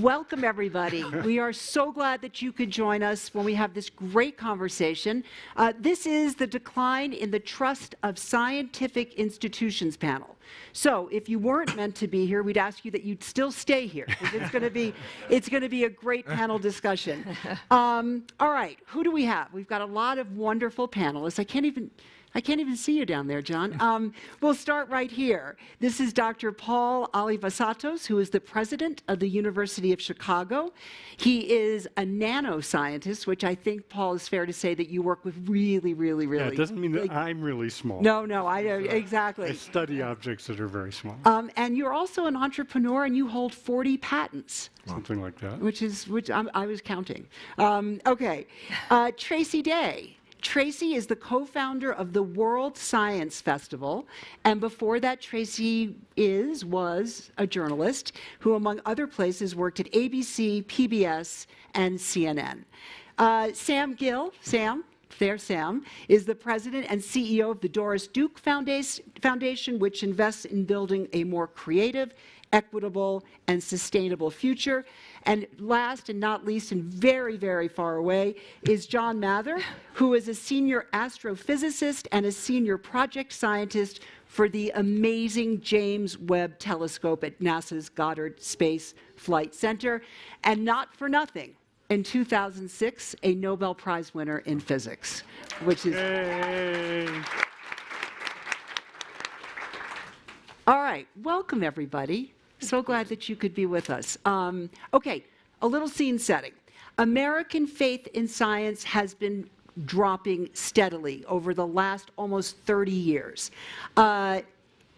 Welcome, everybody. We are so glad that you could join us when we have this great conversation. This is the Decline in the Trust of Scientific Institutions panel. So if you weren't meant to be here, we'd ask you that you'd still stay here, because it's going to be a great panel discussion. All right, who do we have? We've got a lot of wonderful panelists. I can't even see you down there, John. We'll start right here. This is Dr. Paul Alivasatos, who is the president of the University of Chicago. He is a nanoscientist, which I think, Paul, is fair to say that you work with really. Yeah, it doesn't mean that I'm really small. No, exactly. I study objects that are very small. And you're also an entrepreneur, and you hold 40 patents. Something like that. Which I was counting. Okay, Tracy Day. Tracy is the co-founder of the World Science Festival, and before that, Tracy was a journalist who, among other places, worked at ABC, PBS, and CNN. Sam Gill, Sam, is the president and CEO of the Doris Duke Foundation, which invests in building a more creative, equitable, and sustainable future. And last and not least, and very far away, is John Mather, who is a senior astrophysicist and a senior project scientist for the amazing James Webb Telescope at NASA's Goddard Space Flight Center. And not for nothing, in 2006, a Nobel Prize winner in physics, which is... Yay. All right, welcome everybody. So glad that you could be with us. Okay, a little scene setting. American faith in science has been dropping steadily over the last almost 30 years.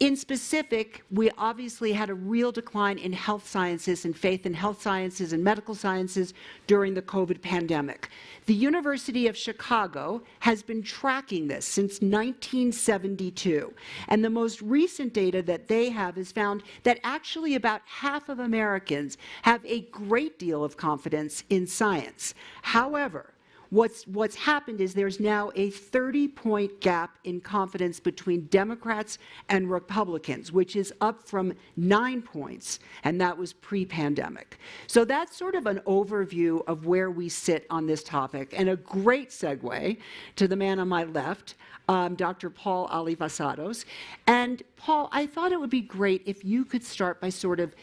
In specific, we obviously had a real decline in health sciences and faith in health sciences and medical sciences during the COVID pandemic. The University of Chicago has been tracking this since 1972. And the most recent data that they have is found that actually about half of Americans have a great deal of confidence in science. However, what's happened is there's now a 30-point gap in confidence between Democrats and Republicans, which is up from 9 points, and that was pre-pandemic. So that's sort of an overview of where we sit on this topic, and a great segue to the man on my left, Dr. Paul Alivasatos. And Paul, I thought it would be great if you could start by sort of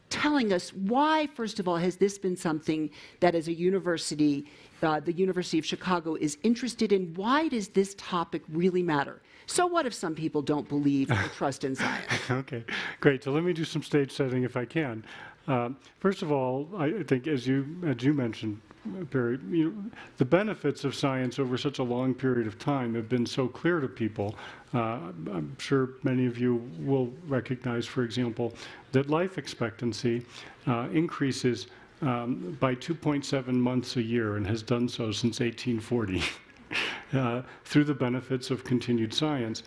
telling us why, first of all, has this been something that as a university, the University of Chicago is interested in? Why does this topic really matter? So what if some people don't believe or trust in science? Okay, great. So let me do some stage setting if I can. First of all, I think as you mentioned, Barry, the benefits of science over such a long period of time have been so clear to people. I'm sure many of you will recognize, for example, that life expectancy increases by 2.7 months a year and has done so since 1840 through the benefits of continued science.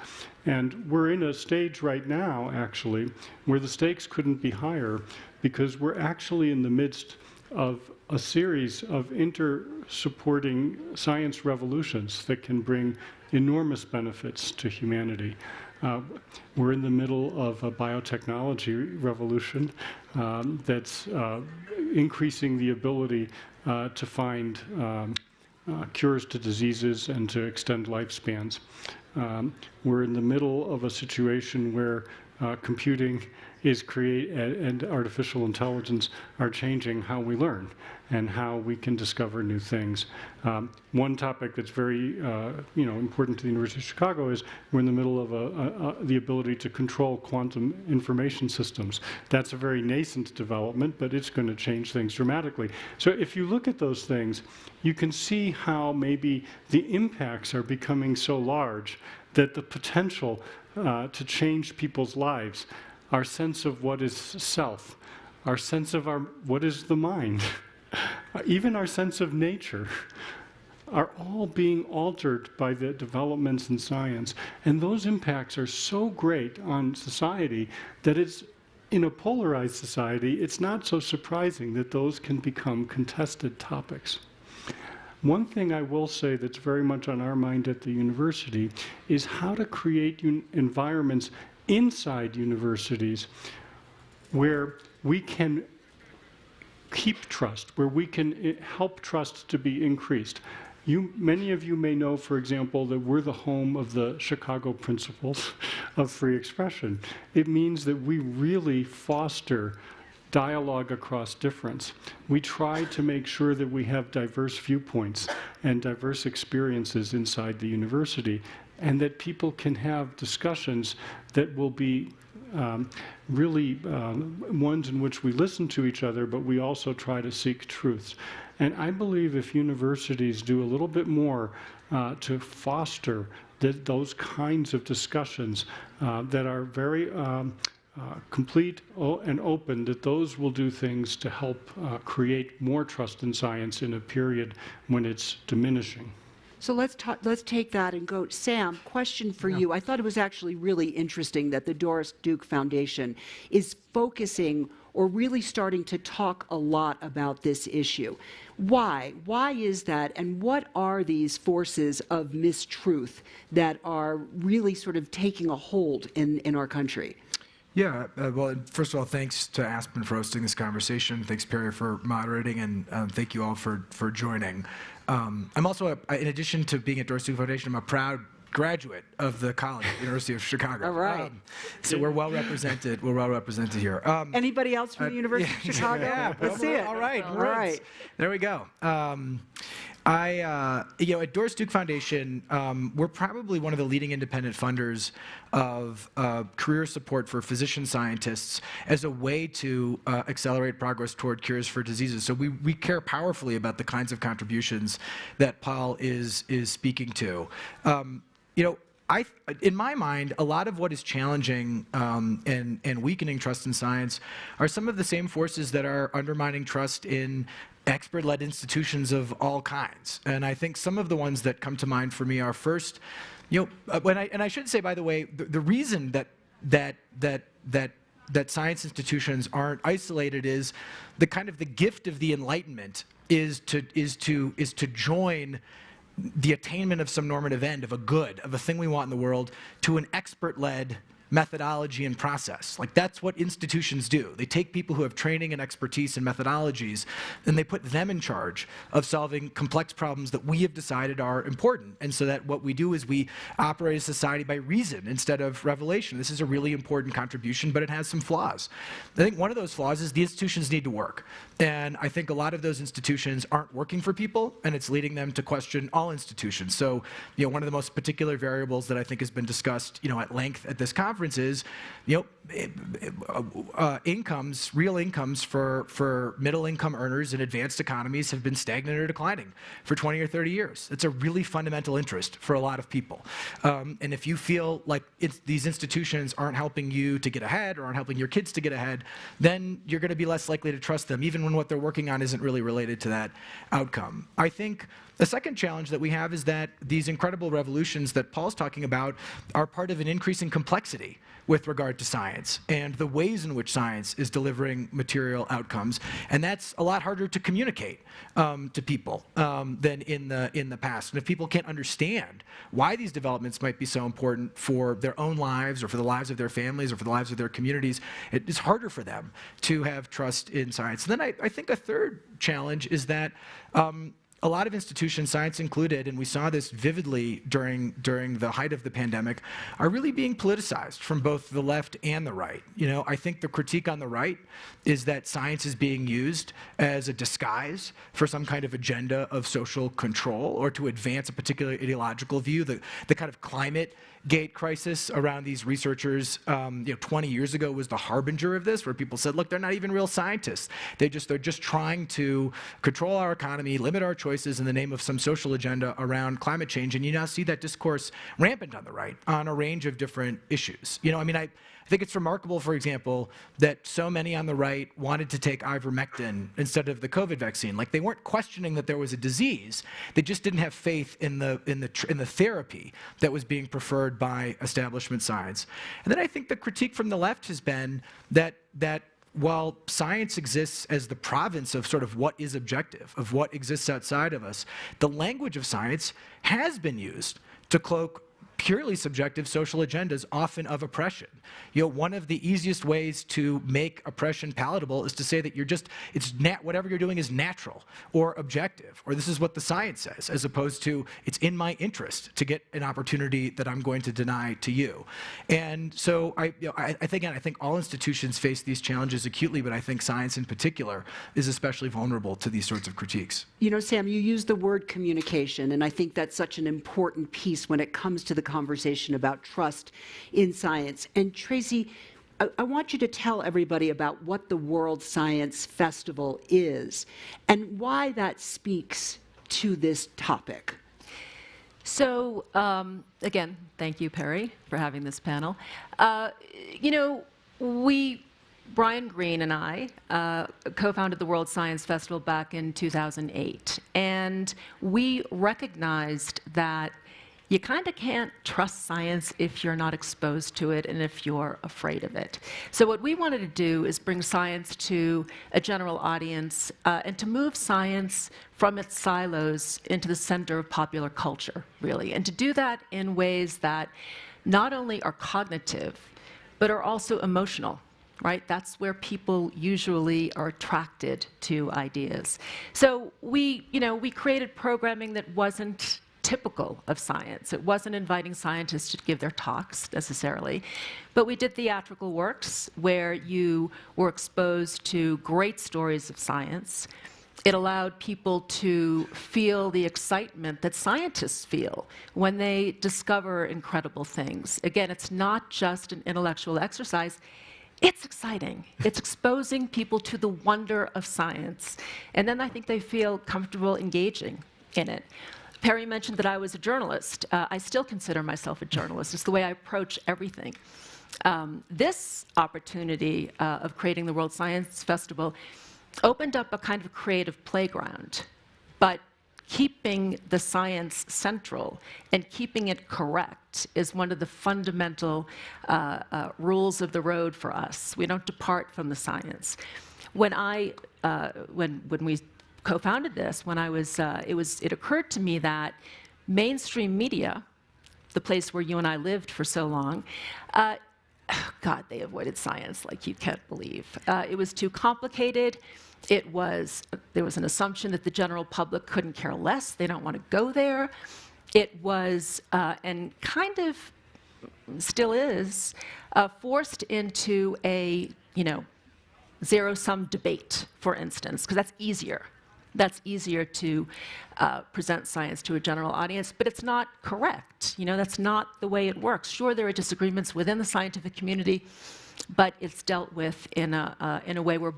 And we're in a stage right now, actually, where the stakes couldn't be higher because we're actually in the midst of a series of inter-supporting science revolutions that can bring enormous benefits to humanity. We're in the middle of a biotechnology revolution that's increasing the ability to find cures to diseases and to extend lifespans. We're in the middle of a situation where computing is and artificial intelligence are changing how we learn and how we can discover new things. One topic that's very important to the University of Chicago is we're in the middle of the ability to control quantum information systems. That's a very nascent development, but it's going to change things dramatically. So if you look at those things, you can see how maybe the impacts are becoming so large that the potential to change people's lives, our sense of what is self, our sense of what is the mind, even our sense of nature, are all being altered by the developments in science. And those impacts are so great on society that it's, in a polarized society, it's not so surprising that those can become contested topics. One thing I will say that's very much on our mind at the university is how to create environments inside universities where we can keep trust, where we can help trust to be increased. Many of you may know, for example, that we're the home of the Chicago principles of free expression. It means that we really foster dialogue across difference. We try to make sure that we have diverse viewpoints and diverse experiences inside the university, and that people can have discussions that will be really ones in which we listen to each other, but we also try to seek truths. And I believe if universities do a little bit more to foster those kinds of discussions that are very complete and open, that those will do things to help create more trust in science in a period when it's diminishing. So let's take that and go. Sam, question for you. I thought it was actually really interesting that the Doris Duke Foundation is focusing or really starting to talk a lot about this issue. Why? Why is that? And what are these forces of mistruth that are really sort of taking a hold in our country? Yeah, well, first of all, thanks to Aspen for hosting this conversation. Thanks, Perry, for moderating, and thank you all for joining. I'm also, in addition to being at Doris Duke Foundation, I'm a proud graduate of the college, University of Chicago. All right. So we're well represented. We're well represented here. Anybody else from the University of Chicago? Yeah, Let's see it. All right. All right. There we go. At Doris Duke Foundation, we're probably one of the leading independent funders of career support for physician scientists as a way to accelerate progress toward cures for diseases. So we care powerfully about the kinds of contributions that Paul is speaking to. In my mind, a lot of what is challenging and weakening trust in science are some of the same forces that are undermining trust in expert-led institutions of all kinds. And I think some of the ones that come to mind for me are first, and I should say, by the way, the reason that science institutions aren't isolated is the kind of the gift of the Enlightenment is to join the attainment of some normative end, of a good, of a thing we want in the world, to an expert-led methodology and process. Like, that's what institutions do. They take people who have training and expertise and methodologies, and they put them in charge of solving complex problems that we have decided are important. And so that what we do is we operate a society by reason instead of revelation. This is a really important contribution, but it has some flaws. I think one of those flaws is the institutions need to work. And I think a lot of those institutions aren't working for people, and it's leading them to question all institutions. So, one of the most particular variables that I think has been discussed, at length at this conference is, incomes, real incomes for middle income earners in advanced economies have been stagnant or declining for 20 or 30 years. It's a really fundamental interest for a lot of people. And if you feel like these institutions aren't helping you to get ahead or aren't helping your kids to get ahead, then you're going to be less likely to trust them, even when what they're working on isn't really related to that outcome. I think the second challenge that we have is that these incredible revolutions that Paul's talking about are part of an increasing complexity with regard to science and the ways in which science is delivering material outcomes. And that's a lot harder to communicate to people than in the past. And if people can't understand why these developments might be so important for their own lives or for the lives of their families or for the lives of their communities, it is harder for them to have trust in science. And then I think a third challenge is that a lot of institutions, science included, and we saw this vividly during the height of the pandemic, are really being politicized from both the left and the right. I think the critique on the right is that science is being used as a disguise for some kind of agenda of social control or to advance a particular ideological view. The kind of climate gate crisis around these researchers 20 years ago was the harbinger of this, where people said, look, they're not even real scientists. They're just trying to control our economy, limit our choices in the name of some social agenda around climate change. And you now see that discourse rampant on the right on a range of different issues. I think it's remarkable, for example, that so many on the right wanted to take ivermectin instead of the COVID vaccine. Like, they weren't questioning that there was a disease; they just didn't have faith in the therapy that was being preferred by establishment science. And then I think the critique from the left has been that while science exists as the province of sort of what is objective, of what exists outside of us, the language of science has been used to cloak purely subjective social agendas, often of oppression. One of the easiest ways to make oppression palatable is to say that whatever you're doing is natural or objective, or this is what the science says, as opposed to it's in my interest to get an opportunity that I'm going to deny to you. And so I think all institutions face these challenges acutely, but I think science in particular is especially vulnerable to these sorts of critiques. Sam, you use the word communication, and I think that's such an important piece when it comes to the conversation about trust in science. And Tracy, I want you to tell everybody about what the World Science Festival is and why that speaks to this topic. So, again, thank you, Perry, for having this panel. Brian Greene and I co-founded the World Science Festival back in 2008, and we recognized that you kind of can't trust science if you're not exposed to it and if you're afraid of it. So what we wanted to do is bring science to a general audience and to move science from its silos into the center of popular culture, really, and to do that in ways that not only are cognitive, but are also emotional. Right? That's where people usually are attracted to ideas. So we created programming that wasn't typical of science. It wasn't inviting scientists to give their talks necessarily, but we did theatrical works where you were exposed to great stories of science. It allowed people to feel the excitement that scientists feel when they discover incredible things. Again, it's not just an intellectual exercise. It's exciting. It's exposing people to the wonder of science. And then I think they feel comfortable engaging in it. Perry mentioned that I was a journalist. I still consider myself a journalist. It's the way I approach everything. This opportunity of creating the World Science Festival opened up a kind of creative playground, but keeping the science central and keeping it correct is one of the fundamental rules of the road for us. We don't depart from the science. When we co-founded this, it occurred to me that mainstream media, the place where you and I lived for so long, God, they avoided science like you can't believe. It was too complicated. There was an assumption that the general public couldn't care less. They don't want to go there. It was, and kind of still is, forced into a, zero-sum debate, for instance, because that's easier. That's easier to present science to a general audience, but it's not correct. That's not the way it works. Sure, there are disagreements within the scientific community, but it's dealt with in a way where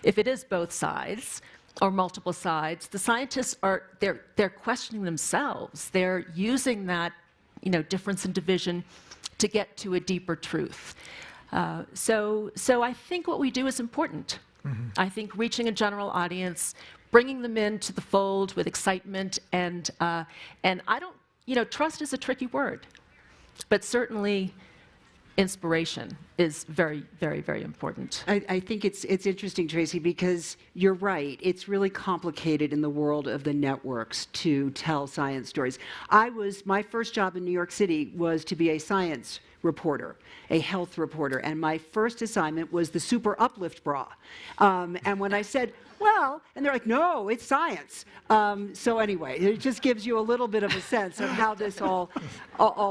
if it is both sides or multiple sides, the scientists they're questioning themselves. They're using that difference and division to get to a deeper truth. So I think what we do is important. Mm-hmm. I think reaching a general audience, bringing them into the fold with excitement, and I don't, trust is a tricky word, but certainly inspiration is very, very, very important. I think it's interesting, Tracy, because you're right. It's really complicated in the world of the networks to tell science stories. My first job in New York City was to be a science reporter, a health reporter, and my first assignment was the super uplift bra. And when I said, well, and they're like, no, it's science. So anyway, it just gives you a little bit of a sense of how this all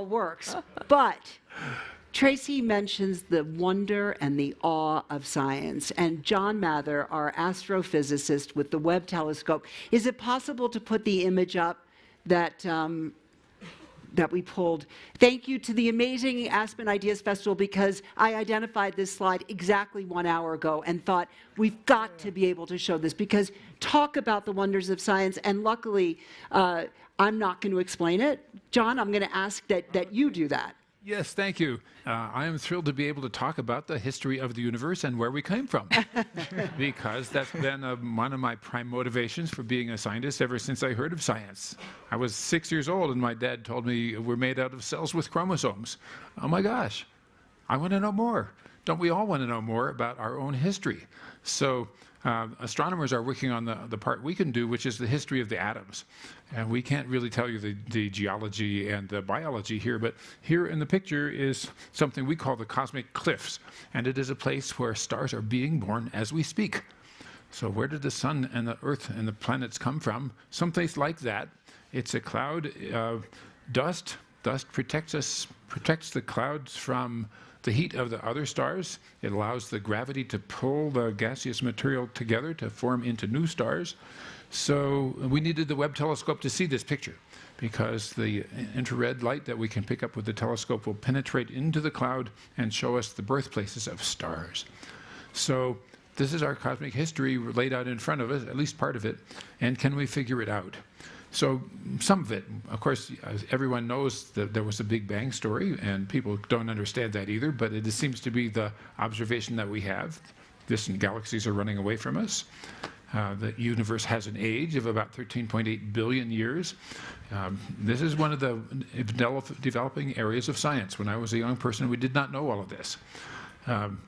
works. But Tracy mentions the wonder and the awe of science, and John Mather, our astrophysicist with the Webb telescope, is it possible to put the image up that we pulled? Thank you to the amazing Aspen Ideas Festival, because I identified this slide exactly 1 hour ago and thought we've got to be able to show this, because talk about the wonders of science, and luckily I'm not going to explain it. John, I'm going to ask that you do that. Yes, thank you. I am thrilled to be able to talk about the history of the universe and where we came from, because that's been one of my prime motivations for being a scientist ever since I heard of science. I was 6 years old and my dad told me we're made out of cells with chromosomes. Oh my gosh, I want to know more. don't we all want to know more about our own history? So astronomers are working on the part we can do, which is the history of the atoms. And we can't really tell you the geology and the biology here, but here in the picture is something we call the cosmic cliffs. And it is a place where stars are being born as we speak. So where did the sun and the earth and the planets come from? Someplace like that. It's a cloud of dust. Dust protects the clouds from the heat of the other stars. It allows the gravity to pull the gaseous material together to form into new stars. So we needed the Webb telescope to see this picture, because the infrared light that we can pick up with the telescope will penetrate into the cloud and show us the birthplaces of stars. So this is our cosmic history laid out in front of us, at least part of it, and can we figure it out? So some of it, of course, everyone knows that there was a Big Bang story, and people don't understand that either, but it seems to be the observation that we have. Distant galaxies are running away from us. The universe has an age of about 13.8 billion years. This is one of the developing areas of science. When I was a young person, we did not know all of this.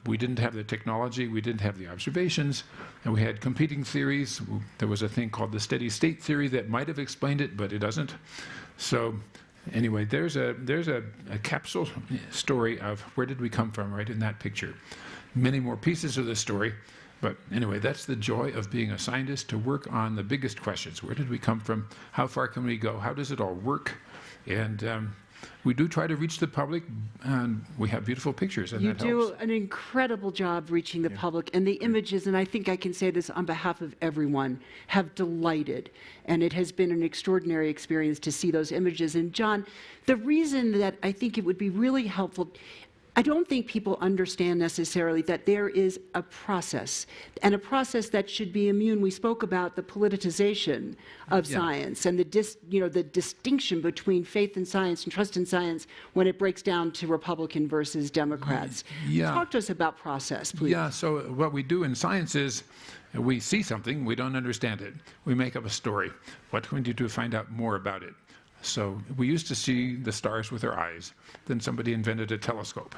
We didn't have the technology, we didn't have the observations, and we had competing theories. There was a thing called the steady state theory that might have explained it, but it doesn't. So anyway, there's a capsule story of where did we come from right in that picture. Many more pieces of the story, but anyway, that's the joy of being a scientist, to work on the biggest questions. Where did we come from? How far can we go? How does it all work? And we do try to reach the public, and we have beautiful pictures, and You that do helps. an incredible job reaching the public, and the images, and I think I can say this on behalf of everyone, have delighted. And it has been an extraordinary experience to see those images. And John, the reason that I think it would be really helpful, I don't think people understand necessarily that there is a process, and a process that should be immune. We spoke about the politicization of science and the distinction between faith in science and trust in science when it breaks down to Republican versus Democrats. Yeah. Talk to us about process, please. Yeah, so what we do in science is we see something, we don't understand it. We make up a story. What can we do to find out more about it? So we used to see the stars with our eyes. Then somebody invented a telescope.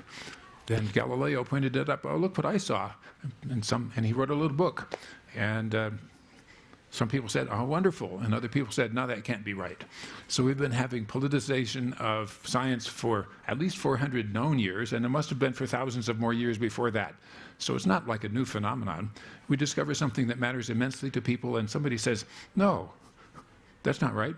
Then Galileo pointed it up. Oh, look what I saw. And he wrote a little book. And some people said, oh, wonderful. And other people said, no, that can't be right. So we've been having politicization of science for at least 400 known years, and it must have been for thousands of more years before that. So it's not like a new phenomenon. We discover something that matters immensely to people, and somebody says, no, that's not right.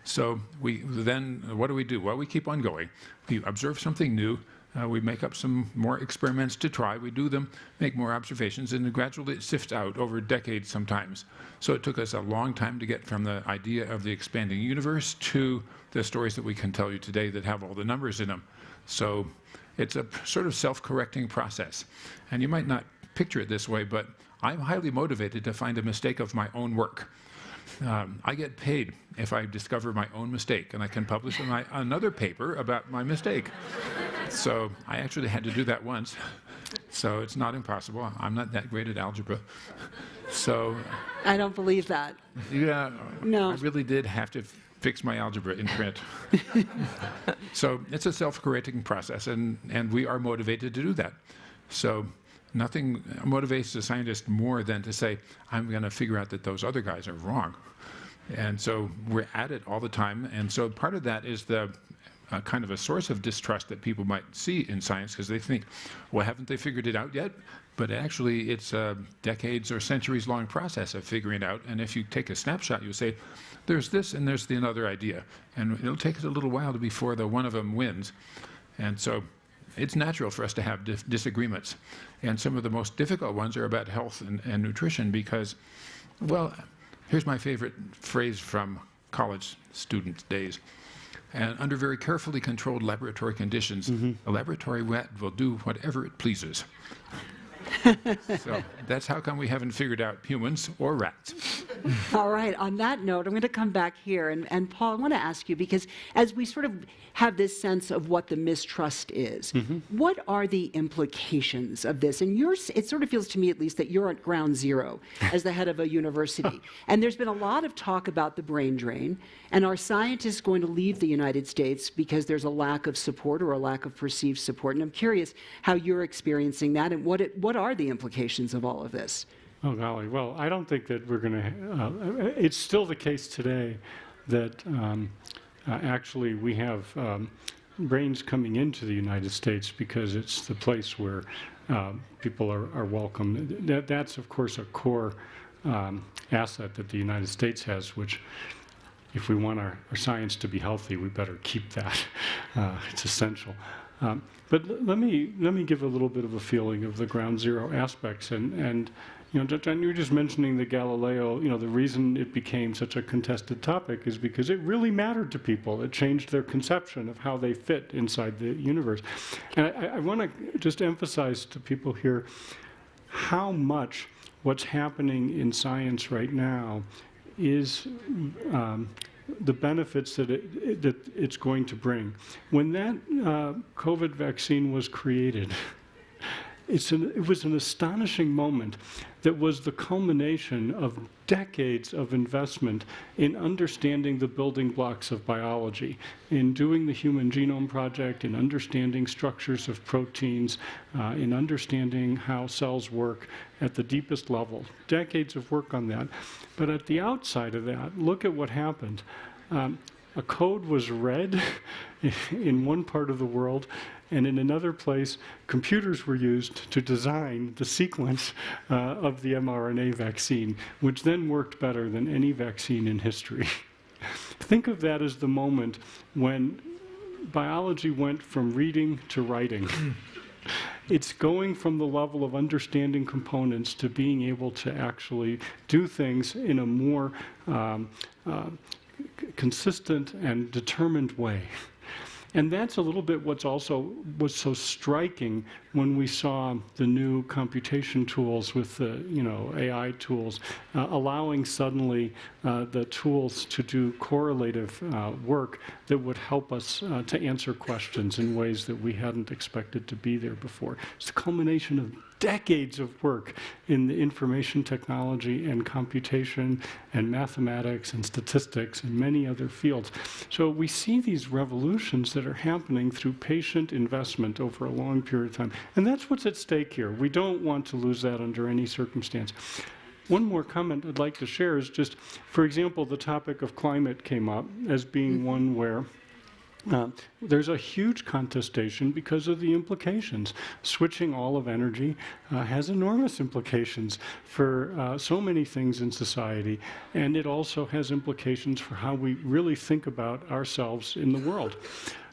So then what do? Well, we keep on going. We observe something new. We make up some more experiments to try. We do them, make more observations, and gradually it sifts out over decades sometimes. So it took us a long time to get from the idea of the expanding universe to the stories that we can tell you today that have all the numbers in them. So it's a sort of self-correcting process. And you might not picture it this way, but I'm highly motivated to find a mistake of my own work. I get paid if I discover my own mistake, and I can publish another paper about my mistake. So I actually had to do that once. So it's not impossible. I'm not that great at algebra. So I don't believe that. yeah, No. I really did have to fix my algebra in print. So it's a self-correcting process, and we are motivated to do that. So nothing motivates a scientist more than to say, I'm going to figure out that those other guys are wrong. And so we're at it all the time. And so part of that is the kind of a source of distrust that people might see in science, because they think, well, haven't they figured it out yet? But actually, it's a decades or centuries long process of figuring it out. And if you take a snapshot, you say, there's this and there's the another idea. And it'll take us a little while before the one of them wins. And so it's natural for us to have disagreements. And some of the most difficult ones are about health and nutrition because, well, here's my favorite phrase from college student days. And under very carefully controlled laboratory conditions, a laboratory rat will do whatever it pleases. So that's how come we haven't figured out humans or rats. All right, on that note, I'm going to come back here. And Paul, I want to ask you, because as we sort of have this sense of what the mistrust is, what are the implications of this? And it sort of feels to me, at least, that you're at ground zero as the head of a university. And there's been a lot of talk about the brain drain. And are scientists going to leave the United States because there's a lack of support or a lack of perceived support? And I'm curious how you're experiencing that and what are the implications of all of this? Oh, golly. Well, I don't think that we're going to, it's still the case today that actually we have brains coming into the United States because it's the place where people are welcome. That's, of course, a core asset that the United States has, which if we want our science to be healthy, we better keep that. It's essential. But let me give a little bit of a feeling of the ground zero aspects. And you know, John, you were just mentioning the Galileo, you know, the reason it became such a contested topic is because it really mattered to people. It changed their conception of how they fit inside the universe. And I want to just emphasize to people here how much what's happening in science right now is the benefits that it's going to bring. When that COVID vaccine was created, it was an astonishing moment that was the culmination of decades of investment in understanding the building blocks of biology, in doing the Human Genome Project, in understanding structures of proteins, in understanding how cells work at the deepest level. Decades of work on that. But at the outside of that, look at what happened. A code was read in one part of the world, and in another place, computers were used to design the sequence of the mRNA vaccine, which then worked better than any vaccine in history. Think of that as the moment when biology went from reading to writing. It's going from the level of understanding components to being able to actually do things in a more consistent and determined way. And that's a little bit was so striking when we saw the new computation tools with the AI tools, allowing suddenly the tools to do correlative work that would help us to answer questions in ways that we hadn't expected to be there before. It's the culmination of decades of work in the information technology and computation and mathematics and statistics and many other fields. So we see these revolutions that are happening through patient investment over a long period of time. And that's what's at stake here. We don't want to lose that under any circumstance. One more comment I'd like to share is just, for example, the topic of climate came up as being one where there's a huge contestation because of the implications. Switching all of energy has enormous implications for so many things in society, and it also has implications for how we really think about ourselves in the world.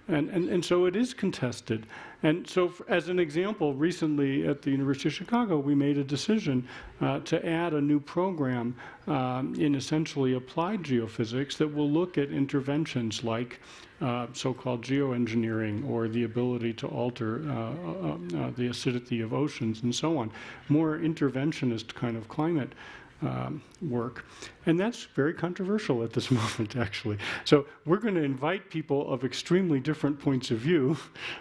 And so it is contested. And so as an example, recently at the University of Chicago, we made a decision to add a new program in essentially applied geophysics that will look at interventions like so-called geoengineering or the ability to alter the acidity of oceans and so on. More interventionist kind of climate work. And that's very controversial at this moment, actually. So we're going to invite people of extremely different points of view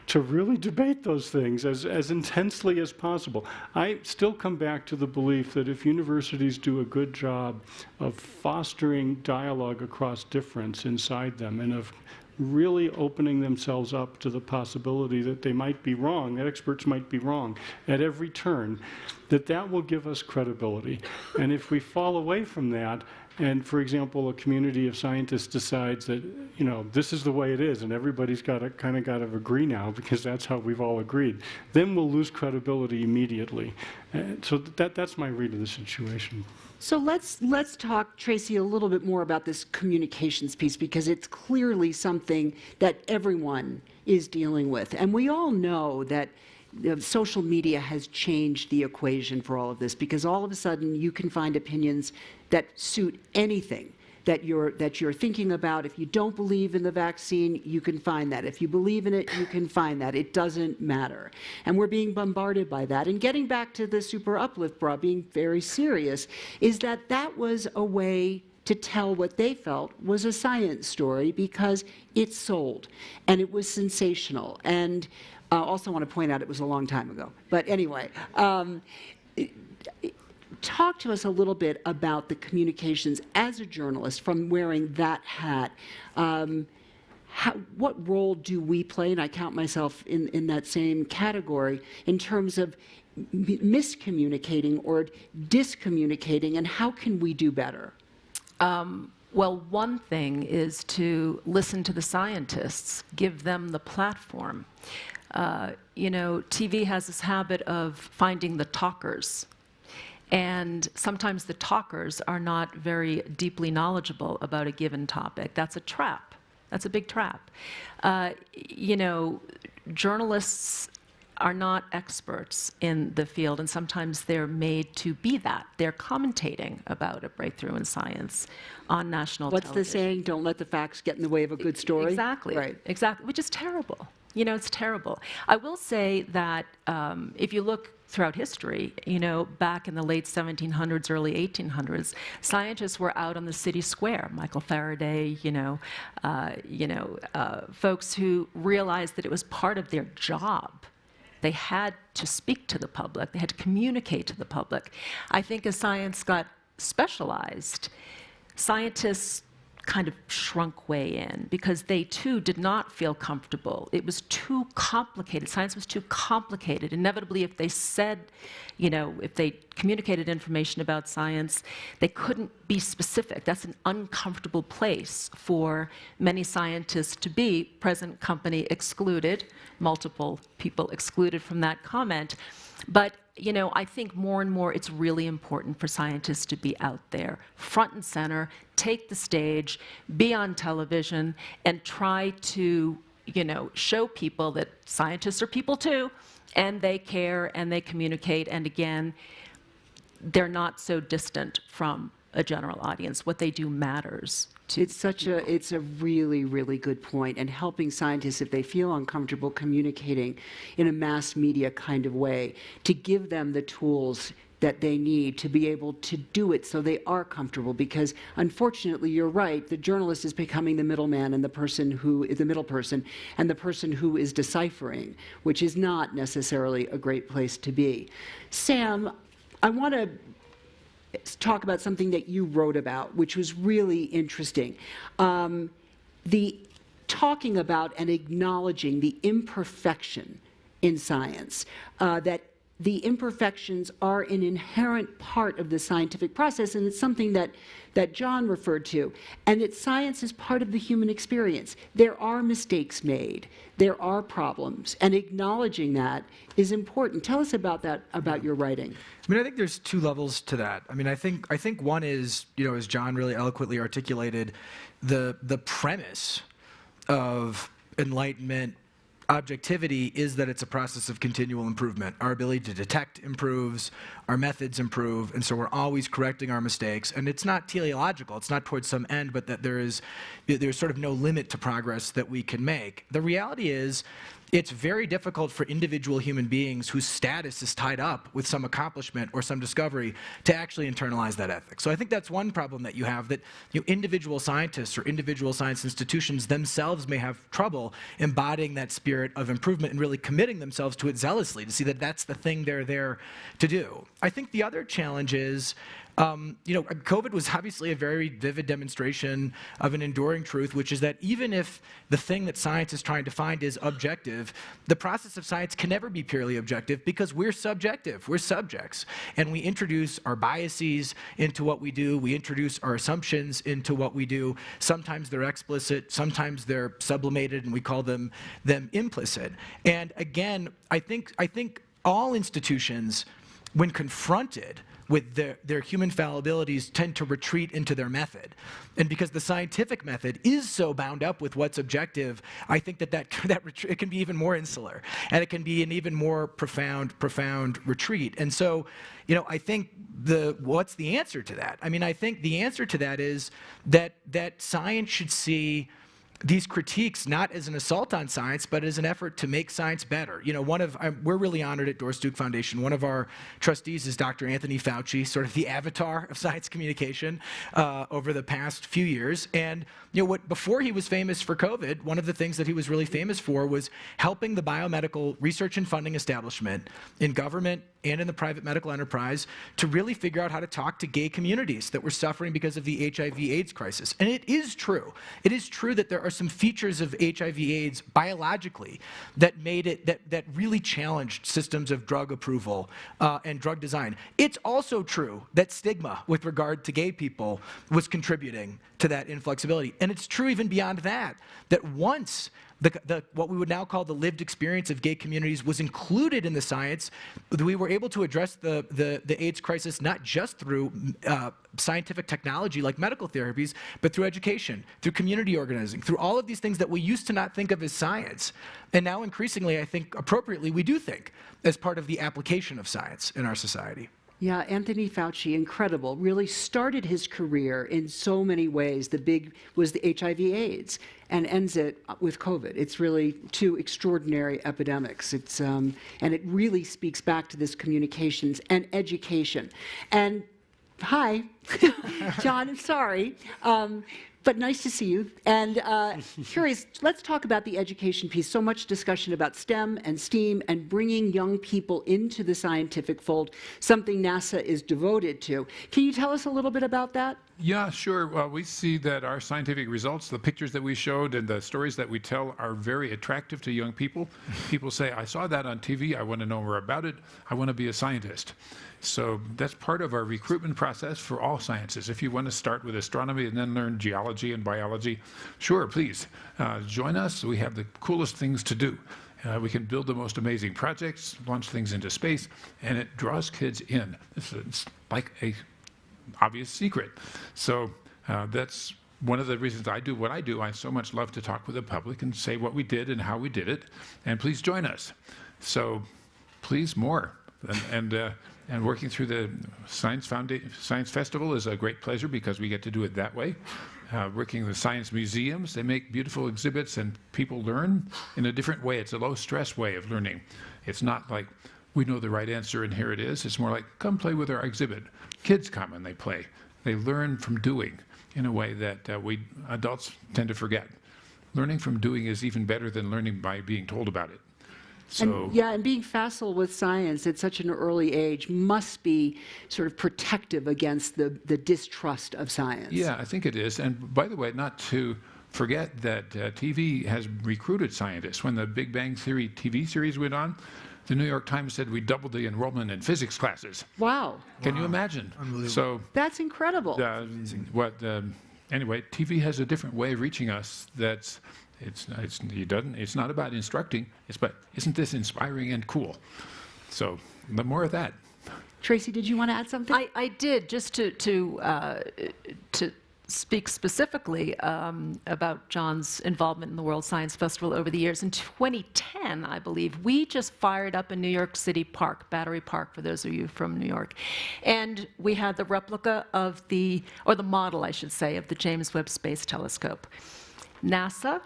to really debate those things as intensely as possible. I still come back to the belief that if universities do a good job of fostering dialogue across difference inside them and of really opening themselves up to the possibility that they might be wrong, that experts might be wrong at every turn, that will give us credibility. And if we fall away from that, and for example, a community of scientists decides that, this is the way it is, and everybody's got to agree now because that's how we've all agreed, then we'll lose credibility immediately. So that's my read of the situation. So let's talk, Tracy, a little bit more about this communications piece, because it's clearly something that everyone is dealing with. And we all know that social media has changed the equation for all of this, because all of a sudden you can find opinions that suit anything that you're thinking about. If you don't believe in the vaccine, you can find that. If you believe in it, you can find that. It doesn't matter. And we're being bombarded by that. And getting back to the Super Uplift Bra, being very serious, is that was a way to tell what they felt was a science story because it sold and it was sensational. And also want to point out it was a long time ago. But anyway, talk to us a little bit about the communications as a journalist from wearing that hat. What role do we play, and I count myself in that same category, in terms of miscommunicating or discommunicating, and how can we do better? Well, one thing is to listen to the scientists, give them the platform. TV has this habit of finding the talkers. And sometimes the talkers are not very deeply knowledgeable about a given topic. That's a trap. That's a big trap. Journalists are not experts in the field, and sometimes they're made to be that. They're commentating about a breakthrough in science on national television. What's the saying? Don't let the facts get in the way of a good story? Exactly. Right. Exactly, which is terrible. It's terrible. I will say that if you look throughout history, back in the late 1700s, early 1800s, scientists were out on the city square. Michael Faraday, folks who realized that it was part of their job. They had to speak to the public. They had to communicate to the public. I think as science got specialized, scientists kind of shrunk way in because they too did not feel comfortable. It was too complicated. Science was too complicated. Inevitably, if they said, if they communicated information about science, they couldn't be specific. That's an uncomfortable place for many scientists to be, present company excluded, multiple people excluded from that comment. But I think more and more it's really important for scientists to be out there, front and center, take the stage, be on television, and try to, show people that scientists are people too, and they care and they communicate, and again, they're not so distant from a general audience. What they do matters. It's a really, really good point. And helping scientists, if they feel uncomfortable communicating in a mass media kind of way, to give them the tools that they need to be able to do it so they are comfortable. Because unfortunately, you're right, the journalist is becoming the middleman and the person who is the middle person and the person who is deciphering, which is not necessarily a great place to be. Sam, I want to talk about something that you wrote about, which was really interesting. The talking about and acknowledging the imperfection in science, that the imperfections are an inherent part of the scientific process, and it's something that John referred to, and that science is part of the human experience. There are mistakes made, there are problems, and acknowledging that is important. Tell us about that, about your writing. I think there's two levels to that. I think one is, as John really eloquently articulated, the premise of Enlightenment objectivity is that it's a process of continual improvement. Our ability to detect improves, our methods improve, and so we're always correcting our mistakes. And it's not teleological, it's not towards some end, but that there's sort of no limit to progress that we can make. The reality is, it's very difficult for individual human beings whose status is tied up with some accomplishment or some discovery to actually internalize that ethic. So I think that's one problem that you have, that individual scientists or individual science institutions themselves may have trouble embodying that spirit of improvement and really committing themselves to it zealously to see that that's the thing they're there to do. I think the other challenge is, COVID was obviously a very vivid demonstration of an enduring truth, which is that even if the thing that science is trying to find is objective, the process of science can never be purely objective because we're subjective, we're subjects. And we introduce our biases into what we do, we introduce our assumptions into what we do. Sometimes they're explicit, sometimes they're sublimated, and we call them implicit. And again, I think all institutions when confronted with their human fallibilities, tend to retreat into their method. And because the scientific method is so bound up with what's objective, I think that it can be even more insular, and it can be an even more profound retreat. And so, I think what's the answer to that? I mean, I think the answer to that is that science should see these critiques not as an assault on science, but as an effort to make science better. We're really honored at Doris Duke Foundation. One of our trustees is Dr. Anthony Fauci, sort of the avatar of science communication over the past few years. And before he was famous for COVID, one of the things that he was really famous for was helping the biomedical research and funding establishment in government and in the private medical enterprise to really figure out how to talk to gay communities that were suffering because of the HIV/AIDS crisis. And it is true. It is true that there are some features of HIV/AIDS biologically that made it, that really challenged systems of drug approval and drug design. It's also true that stigma with regard to gay people was contributing to that inflexibility. And it's true even beyond that, that once what we would now call the lived experience of gay communities was included in the science, we were able to address the AIDS crisis not just through scientific technology like medical therapies, but through education, through community organizing, through all of these things that we used to not think of as science. And now increasingly, I think appropriately, we do think as part of the application of science in our society. Yeah, Anthony Fauci, incredible, really started his career in so many ways. The big was the HIV/AIDS and ends it with COVID. It's really two extraordinary epidemics. And it really speaks back to this communications and education. And hi, John, I'm sorry. But nice to see you. And curious, let's talk about the education piece. So much discussion about STEM and STEAM and bringing young people into the scientific fold, something NASA is devoted to. Can you tell us a little bit about that? Yeah, sure. Well, we see that our scientific results, the pictures that we showed and the stories that we tell are very attractive to young people. People say, I saw that on TV. I want to know more about it. I want to be a scientist. So that's part of our recruitment process for all sciences. If you want to start with astronomy and then learn geology and biology, sure, please join us. We have the coolest things to do. We can build the most amazing projects, launch things into space, and it draws kids in. It's like a obvious secret. So that's one of the reasons I do what I do. I so much love to talk with the public and say what we did and how we did it. And please join us. So please more. And working through the Science Festival is a great pleasure because we get to do it that way. Working with science museums, they make beautiful exhibits and people learn in a different way. It's a low-stress way of learning. It's not like we know the right answer and here it is. It's more like, come play with our exhibit. Kids come and they play. They learn from doing in a way that we adults tend to forget. Learning from doing is even better than learning by being told about it. So, and being facile with science at such an early age must be sort of protective against the distrust of science. Yeah, I think it is. And by the way, not to forget that TV has recruited scientists. When the Big Bang Theory TV series went on, the New York Times said we doubled the enrollment in physics classes. Wow. Can you imagine? Unbelievable. So That's incredible. Anyway, TV has a different way of reaching us that's it's not about instructing, it's about isn't this inspiring and cool? So the more of that. Tracy, did you want to add something? I did, just to speak specifically about John's involvement in the World Science Festival over the years. In 2010, I believe, we just fired up a New York City park, Battery Park, for those of you from New York. And we had the replica of the model, I should say, of the James Webb Space Telescope. NASA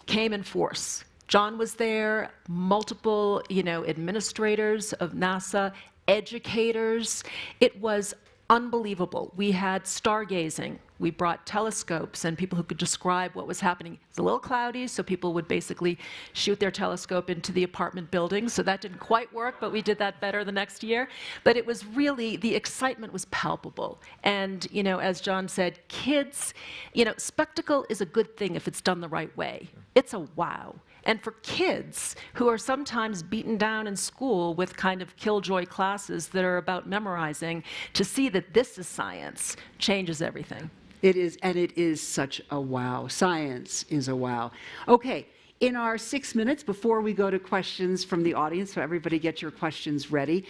came in force. John was there, multiple, administrators of NASA, educators. It was unbelievable. We had stargazing. We brought telescopes and people who could describe what was happening. It's a little cloudy, so people would basically shoot their telescope into the apartment building. So that didn't quite work, but we did that better the next year. But it was really, the excitement was palpable. And, as John said, kids, spectacle is a good thing if it's done the right way. It's a wow. And for kids who are sometimes beaten down in school with kind of killjoy classes that are about memorizing, to see that this is science changes everything. It is, and it is such a wow. Science is a wow. Okay, in our 6 minutes before we go to questions from the audience, so everybody get your questions ready,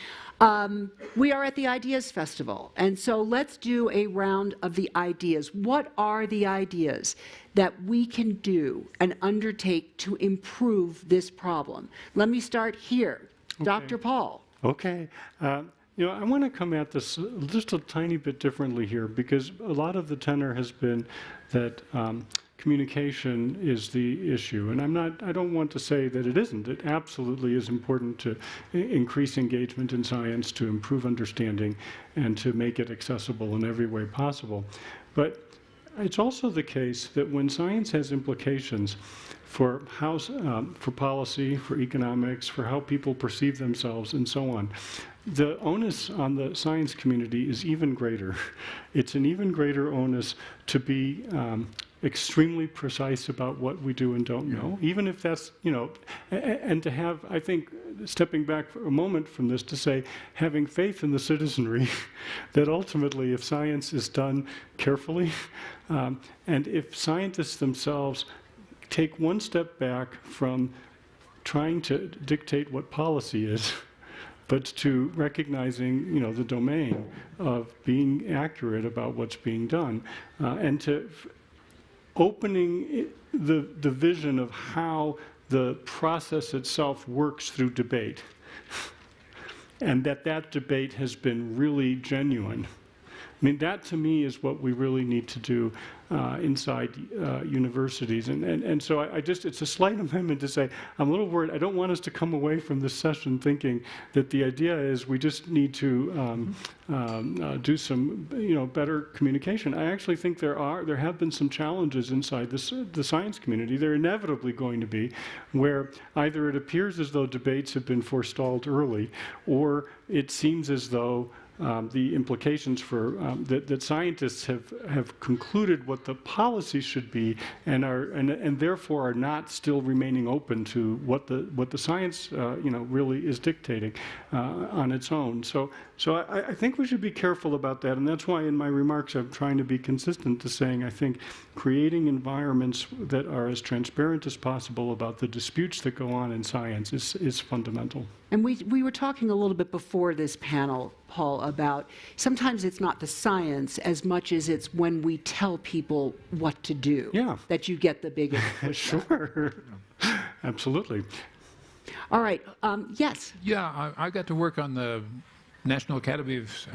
we are at the Ideas Festival. And so let's do a round of the ideas. What are the ideas that we can do and undertake to improve this problem? Let me start here. Okay. Dr. Paul. Okay. I want to come at this just a tiny bit differently here, because a lot of the tenor has been that communication is the issue. And I don't want to say that it isn't. It absolutely is important to increase engagement in science, to improve understanding, and to make it accessible in every way possible. But it's also the case that when science has implications for how, for policy, for economics, for how people perceive themselves, and so on, the onus on the science community is even greater. It's an even greater onus to be extremely precise about what we do and don't know, even if that's, and to have, I think, stepping back for a moment from this, to say, having faith in the citizenry, that ultimately, if science is done carefully, and if scientists themselves take one step back from trying to dictate what policy is, but to recognizing, the domain of being accurate about what's being done, and to opening the vision of how the process itself works through debate, and that debate has been really genuine. I mean, that to me is what we really need to do inside universities. And so it's a slight amendment to say, I'm a little worried. I don't want us to come away from this session thinking that the idea is we just need to do some, better communication. I actually think there have been some challenges inside the science community. There are inevitably going to be, where either it appears as though debates have been forestalled early, or it seems as though the implications for that scientists have concluded what the policy should be, and therefore are not still remaining open to what the science really is dictating on its own. So I think we should be careful about that, and that's why in my remarks I'm trying to be consistent to saying I think creating environments that are as transparent as possible about the disputes that go on in science is fundamental. And we were talking a little bit before this panel, Paul, about sometimes it's not the science as much as it's when we tell people what to do that you get the biggest pushback. Sure. Absolutely. All right. Yes. Yeah, I got to work on the National Academy's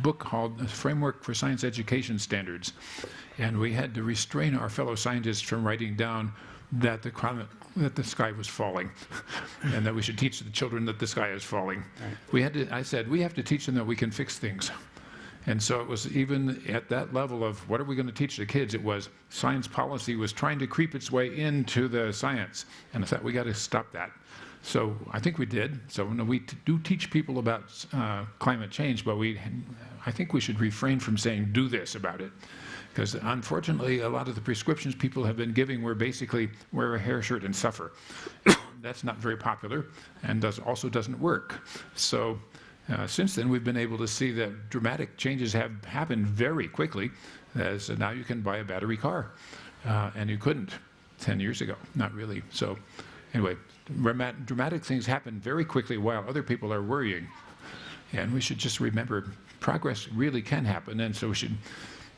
book called Framework for Science Education Standards. And we had to restrain our fellow scientists from writing down that the sky was falling, and that we should teach the children that the sky is falling. Right. I said, we have to teach them that we can fix things. And so it was even at that level of what are we going to teach the kids? It was science policy was trying to creep its way into the science. And I thought, we got to stop that. So I think we did. So we do teach people about climate change, but I think we should refrain from saying, do this about it. Because unfortunately, a lot of the prescriptions people have been giving were basically wear a hair shirt and suffer. That's not very popular, and also doesn't work. So since then, we've been able to see that dramatic changes have happened very quickly, as now you can buy a battery car, and you couldn't 10 years ago, not really. So anyway, dramatic things happen very quickly while other people are worrying. And we should just remember progress really can happen, and so we should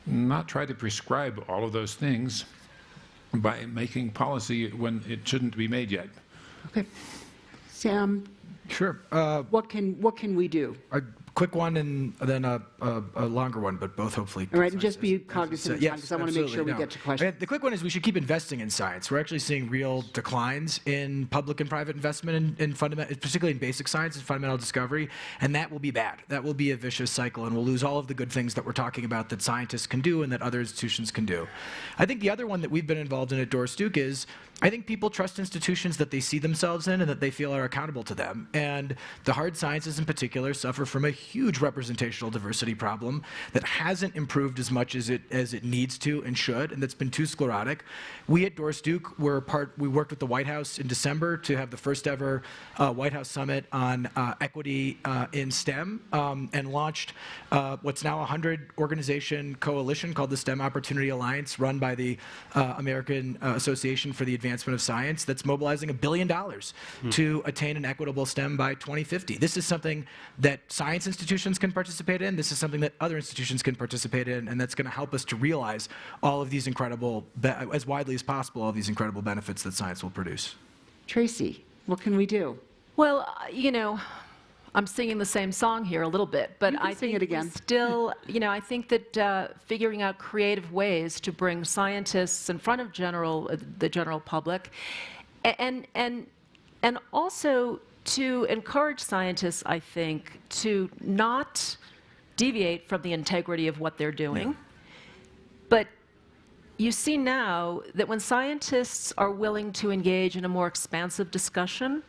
not try to prescribe all of those things by making policy when it shouldn't be made yet. Okay. Sam? Sure. What can we do? A quick one and then a longer one, but both hopefully. All right, and just be cognizant of time, Yes, because I want to make sure we get to questions. The quick one is we should keep investing in science. We're actually seeing real declines in public and private investment in fundamental, particularly in basic science and fundamental discovery, and that will be bad. That will be a vicious cycle, and we'll lose all of the good things that we're talking about that scientists can do and that other institutions can do. I think the other one that we've been involved in at Doris Duke is I think people trust institutions that they see themselves in and that they feel are accountable to them. And the hard sciences in particular suffer from a huge representational diversity problem that hasn't improved as much as it needs to and should, and that's been too sclerotic. We at Doris Duke we worked with the White House in December to have the first ever White House Summit on equity in STEM, and launched what's now a 100-organization coalition called the STEM Opportunity Alliance, run by the American Association for the Advancement of Science, that's mobilizing $1 billion to attain an equitable STEM by 2050. This is something that science institutions can participate in. This is something that other institutions can participate in, and that's going to help us to realize all of these incredible, as widely as possible, all of these incredible benefits that science will produce. Tracy, what can we do? Well, I'm singing the same song here a little bit, but You can I sing think it again. we still, I think that figuring out creative ways to bring scientists in front of the general public, and also to encourage scientists, I think, to not deviate from the integrity of what they're doing. But you see now that when scientists are willing to engage in a more expansive discussion,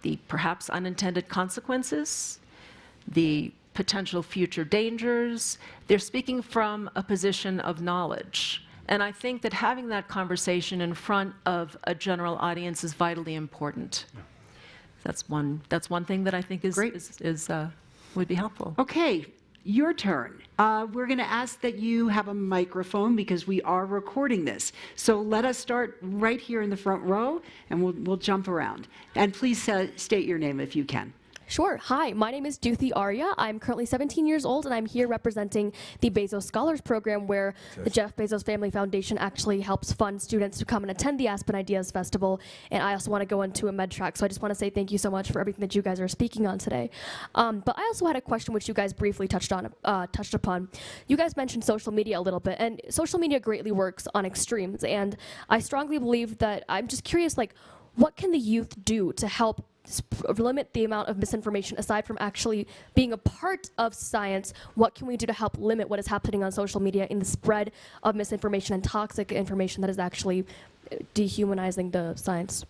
the perhaps unintended consequences, the potential future dangers, they're speaking from a position of knowledge. And I think that having that conversation in front of a general audience is vitally important. Yeah. That's one thing that I think would be helpful. Okay, your turn. We're going to ask that you have a microphone because we are recording this. So let us start right here in the front row, and we'll jump around. And please state your name if you can. Sure. Hi, my name is Duthi Arya. I'm currently 17 years old, and I'm here representing the Bezos Scholars Program, where the Jeff Bezos Family Foundation actually helps fund students to come and attend the Aspen Ideas Festival. And I also want to go into a med track, so I just want to say thank you so much for everything that you guys are speaking on today. But I also had a question which you guys briefly touched upon. You guys mentioned social media a little bit, and social media greatly works on extremes. And I strongly believe that I'm just curious, what can the youth do to help limit the amount of misinformation aside from actually being a part of science? What can we do to help limit what is happening on social media in the spread of misinformation and toxic information that is actually dehumanizing the science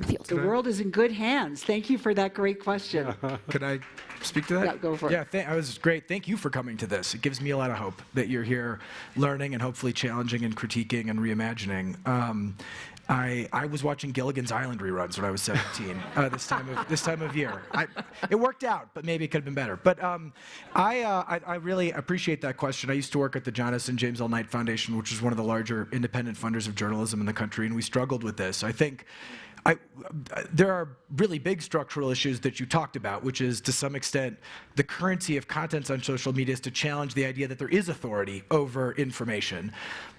field? The world is in good hands. Thank you for that great question. Could I speak to that? Yeah, go for it. Yeah, that was great. Thank you for coming to this. It gives me a lot of hope that you're here learning and hopefully challenging and critiquing and reimagining. I was watching Gilligan's Island reruns when I was 17 this time of year. It worked out, but maybe it could have been better. But I really appreciate that question. I used to work at the John S. and James L. Knight Foundation, which is one of the larger independent funders of journalism in the country, and we struggled with this. I think there are really big structural issues that you talked about, which is, to some extent, the currency of contents on social media is to challenge the idea that there is authority over information.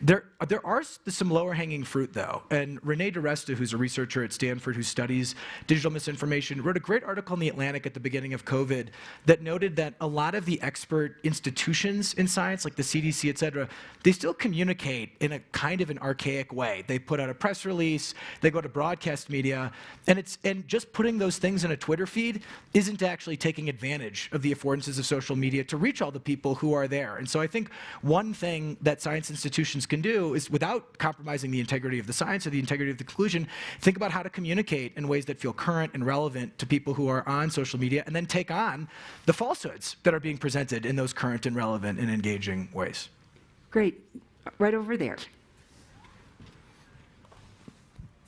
There are some lower-hanging fruit, though, and Renee DiResta, who's a researcher at Stanford who studies digital misinformation, wrote a great article in The Atlantic at the beginning of COVID that noted that a lot of the expert institutions in science, like the CDC, et cetera, they still communicate in a kind of an archaic way. They put out a press release, they go to broadcast media, and just putting those things in a Twitter feed isn't actually taking advantage of the affordances of social media to reach all the people who are there. And so I think one thing that science institutions can do is, without compromising the integrity of the science or the integrity of the conclusion, think about how to communicate in ways that feel current and relevant to people who are on social media, and then take on the falsehoods that are being presented in those current and relevant and engaging ways. Great. Right over there.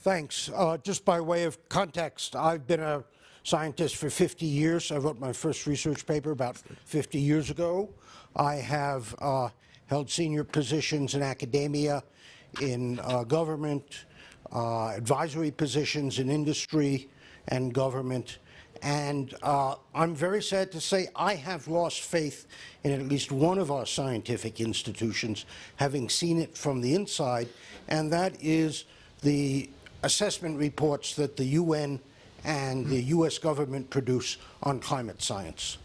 Thanks. Just by way of context, I've been a scientist for 50 years. I wrote my first research paper about 50 years ago. I have held senior positions in academia, in government, advisory positions in industry and government. And I'm very sad to say I have lost faith in at least one of our scientific institutions, having seen it from the inside, and that is the assessment reports that the UN and the US government produce on climate science.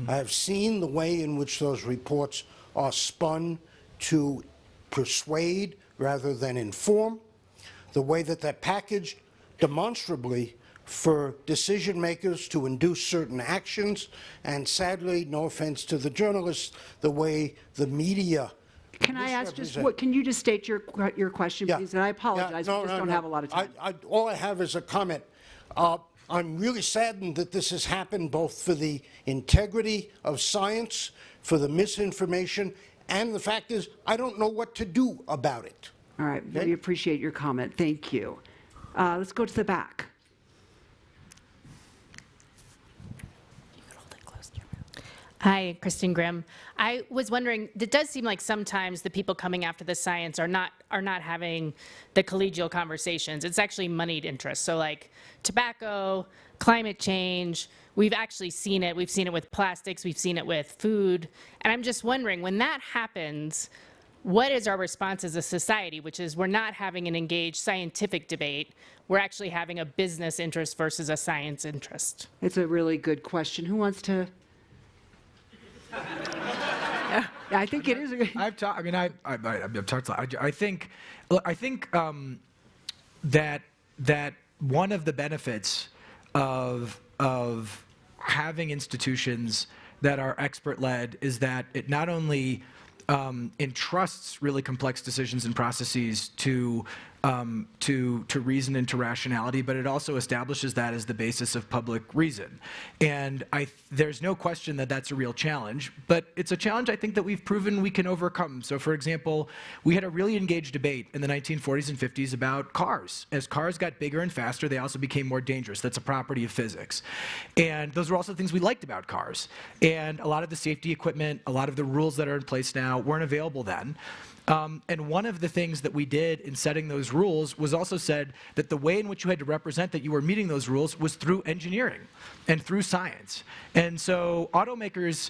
I have seen the way in which those reports are spun to persuade rather than inform, the way that they're packaged demonstrably for decision makers to induce certain actions, and sadly, no offense to the journalists, the way the media. Can I ask can you just state your question, please? And I apologize, we just don't have a lot of time. All I have is a comment. I'm really saddened that this has happened, both for the integrity of science, for the misinformation, and the fact is, I don't know what to do about it. All right, we appreciate your comment. Thank you. Let's go to the back. Hi, Kristen Grimm. I was wondering, it does seem like sometimes the people coming after the science are not having the collegial conversations. It's actually moneyed interests. So like tobacco, climate change, we've actually seen it. We've seen it with plastics, we've seen it with food. And I'm just wondering, when that happens, what is our response as a society, which is we're not having an engaged scientific debate, we're actually having a business interest versus a science interest? It's a really good question. Who wants to? Yeah, I think it is. I've talked. I mean, I've talked. I think that one of the benefits of having institutions that are expert-led is that it not only entrusts really complex decisions and processes to reason and to rationality, but it also establishes that as the basis of public reason. And there's no question that that's a real challenge, but it's a challenge I think that we've proven we can overcome. So for example, we had a really engaged debate in the 1940s and 50s about cars. As cars got bigger and faster, they also became more dangerous. That's a property of physics. And those were also things we liked about cars. And a lot of the safety equipment, a lot of the rules that are in place now weren't available then. And one of the things that we did in setting those rules was also said that the way in which you had to represent that you were meeting those rules was through engineering and through science. And so automakers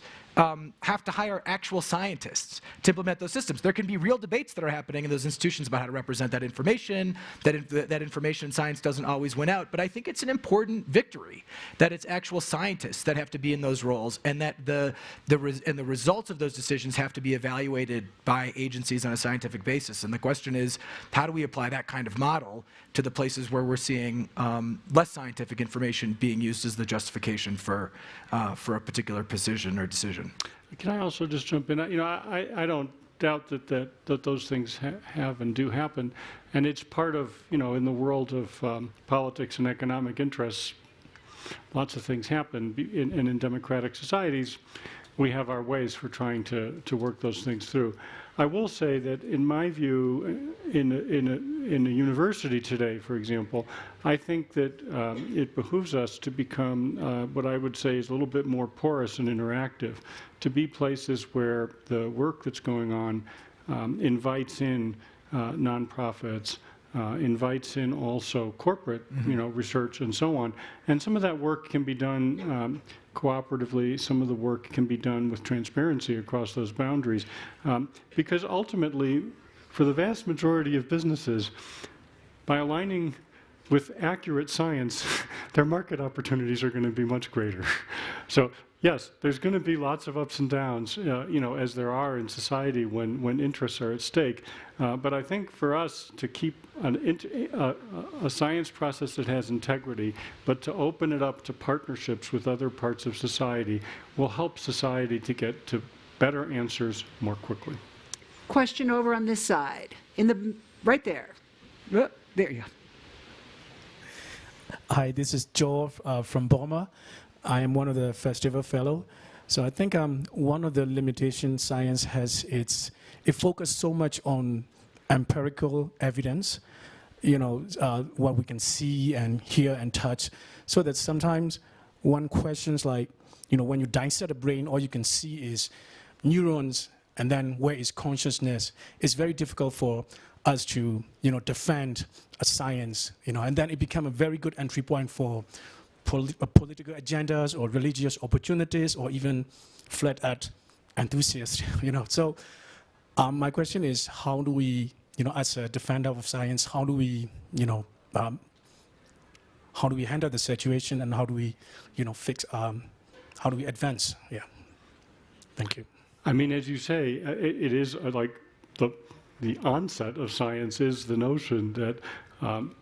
have to hire actual scientists to implement those systems. There can be real debates that are happening in those institutions about how to represent that information. That information in science doesn't always win out, but I think it's an important victory that it's actual scientists that have to be in those roles, and that the results of those decisions have to be evaluated by agencies on a scientific basis. And the question is, how do we apply that kind of model to the places where we're seeing less scientific information being used as the justification for a particular position or decision? Can I also just jump in? I don't doubt that those things have and do happen, and it's part of, in the world of politics and economic interests, lots of things happen, and in democratic societies, we have our ways for trying to work those things through. I will say that, in my view, in a university today, for example, I think that it behooves us to become what I would say is a little bit more porous and interactive, to be places where the work that's going on invites in nonprofits, invites in also corporate, research and so on. And some of that work can be done cooperatively. Some of the work can be done with transparency across those boundaries. Because ultimately, for the vast majority of businesses, by aligning with accurate science, their market opportunities are going to be much greater. So yes, there's going to be lots of ups and downs, as there are in society when interests are at stake. But I think for us to keep a science process that has integrity, but to open it up to partnerships with other parts of society, will help society to get to better answers more quickly. Question over on this side, right there. There you go. Hi, this is Joe from Burma. I am one of the festival fellow. So I think one of the limitations science has, it focuses so much on empirical evidence, what we can see and hear and touch, so that sometimes one questions like, when you dissect a brain, all you can see is neurons, and then where is consciousness? It's very difficult for us to, defend a science, and then it become a very good entry point for political agendas or religious opportunities or even flat earth enthusiasts, So my question is, how do we, as a defender of science, how do we, handle the situation, and how do we, fix, how do we advance? Yeah. Thank you. I mean, as you say, it is like the onset of science is the notion that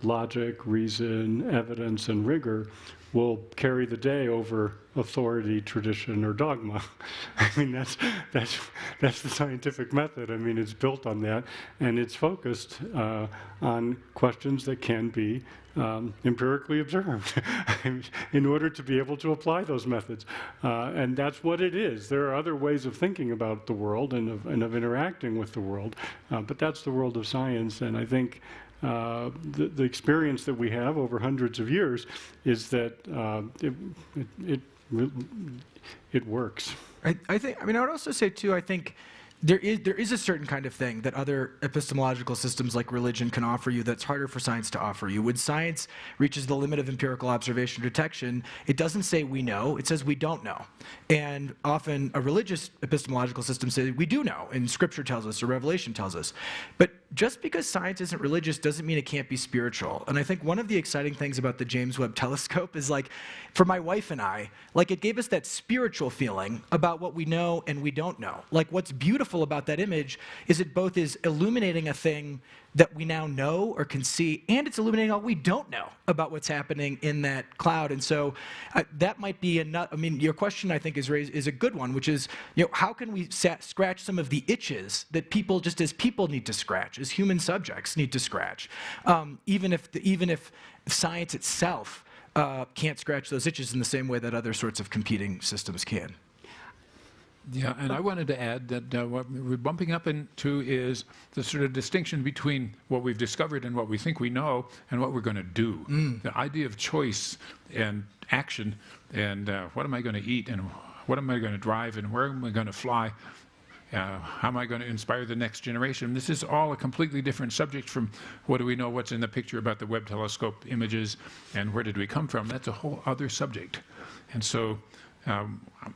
logic, reason, evidence, and rigor will carry the day over authority, tradition, or dogma. I mean, that's the scientific method. I mean, it's built on that, and it's focused on questions that can be empirically observed in order to be able to apply those methods. And that's what it is. There are other ways of thinking about the world and of interacting with the world, but that's the world of science, and I think the experience that we have over hundreds of years is that it works. I mean, I would also say too, I think there is a certain kind of thing that other epistemological systems like religion can offer you that's harder for science to offer you. When science reaches the limit of empirical observation or detection, it doesn't say we know, it says we don't know. And often a religious epistemological system says we do know, and scripture tells us or revelation tells us. But just because science isn't religious doesn't mean it can't be spiritual. And I think one of the exciting things about the James Webb Telescope is, like, for my wife and I, like, it gave us that spiritual feeling about what we know and we don't know. Like, what's beautiful about that image is it both is illuminating a thing that we now know or can see, and it's illuminating all we don't know about what's happening in that cloud. And so that might be enough. I mean, your question, I think, is a good one, which is, how can we scratch some of the itches that people, just as people need to scratch, as human subjects need to scratch, even if science itself can't scratch those itches in the same way that other sorts of competing systems can. Yeah, and I wanted to add that what we're bumping up into is the sort of distinction between what we've discovered and what we think we know and what we're going to do. The idea of choice and action and what am I going to eat and what am I going to drive and where am I going to fly? How am I going to inspire the next generation? This is all a completely different subject from what do we know, what's in the picture about the Webb telescope images and where did we come from. That's a whole other subject. And so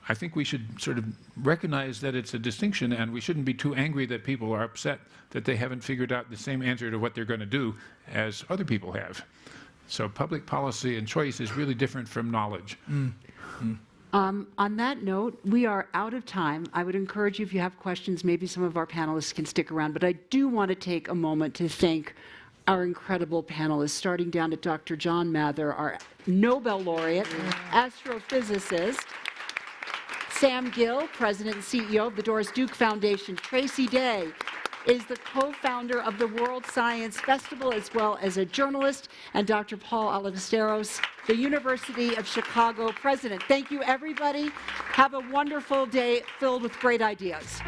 I think we should sort of recognize that it's a distinction, and we shouldn't be too angry that people are upset that they haven't figured out the same answer to what they're going to do as other people have. So public policy and choice is really different from knowledge. On that note, we are out of time. I would encourage you, if you have questions, maybe some of our panelists can stick around, but I do want to take a moment to thank our incredible panelists, starting down at Dr. John Mather, our Nobel laureate, astrophysicist, Sam Gill, President and CEO of the Doris Duke Foundation. Tracy Day is the co-founder of the World Science Festival, as well as a journalist, and Dr. Paul Alivisteros, the University of Chicago president. Thank you, everybody. Have a wonderful day filled with great ideas.